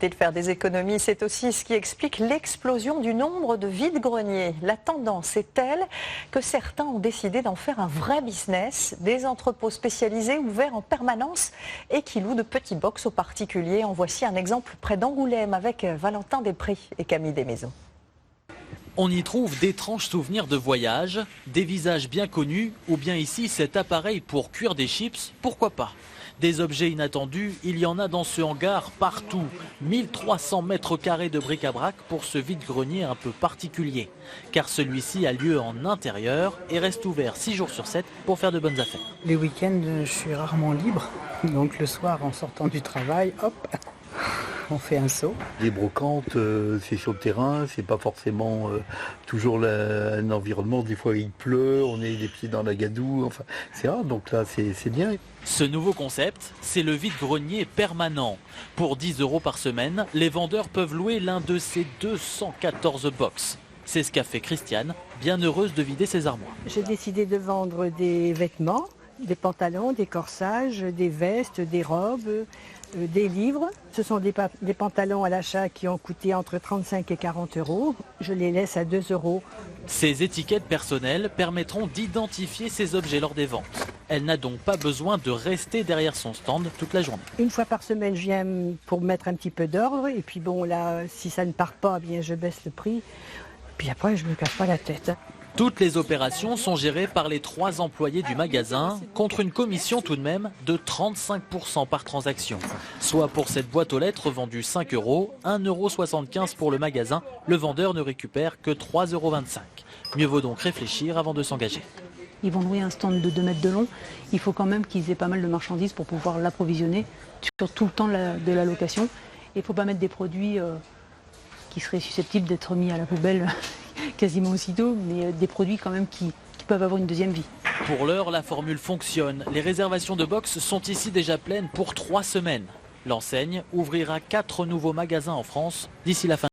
De faire des économies, c'est aussi ce qui explique l'explosion du nombre de vide-greniers. La tendance est telle que certains ont décidé d'en faire un vrai business, des entrepôts spécialisés ouverts en permanence et qui louent de petits box aux particuliers. En voici un exemple près d'Angoulême avec Valentin Després et Camille Desmaisons. On y trouve d'étranges souvenirs de voyage, des visages bien connus ou bien ici cet appareil pour cuire des chips, pourquoi pas. Des objets inattendus, il y en a dans ce hangar partout. 1300 mètres carrés de bric-à-brac pour ce vide-grenier un peu particulier. Car celui-ci a lieu en intérieur et reste ouvert 6 jours sur 7 pour faire de bonnes affaires. Les week-ends, je suis rarement libre. Donc le soir, en sortant du travail, hop, on fait un saut. Les brocantes, c'est sur le terrain, c'est pas forcément toujours un environnement. Des fois il pleut, on est les pieds dans la gadoue, enfin c'est rare, donc là c'est bien. Ce nouveau concept, c'est le vide-grenier permanent. Pour 10 € par semaine, les vendeurs peuvent louer l'un de ces 214 box. C'est ce qu'a fait Christiane, bien heureuse de vider ses armoires. J'ai décidé de vendre des vêtements, des pantalons, des corsages, des vestes, des robes, des livres. Ce sont des pantalons à l'achat qui ont coûté entre 35 et 40 €. Je les laisse à 2 €. Ces étiquettes personnelles permettront d'identifier ces objets lors des ventes. Elle n'a donc pas besoin de rester derrière son stand toute la journée. Une fois par semaine, je viens pour mettre un petit peu d'ordre. Et puis bon, là, si ça ne part pas, bien je baisse le prix. Puis après, je ne me casse pas la tête. Toutes les opérations sont gérées par les 3 employés du magasin, contre une commission tout de même de 35% par transaction. Soit pour cette boîte aux lettres vendue 5 €, 1,75 € pour le magasin, le vendeur ne récupère que 3,25 €. Mieux vaut donc réfléchir avant de s'engager. Ils vont louer un stand de 2 mètres de long. Il faut quand même qu'ils aient pas mal de marchandises pour pouvoir l'approvisionner sur tout le temps de la location. Et il ne faut pas mettre des produits qui seraient susceptibles d'être mis à la poubelle quasiment aussitôt, mais des produits quand même qui peuvent avoir une deuxième vie. Pour l'heure, la formule fonctionne. Les réservations de box sont ici déjà pleines pour 3 semaines. L'enseigne ouvrira 4 nouveaux magasins en France d'ici la fin.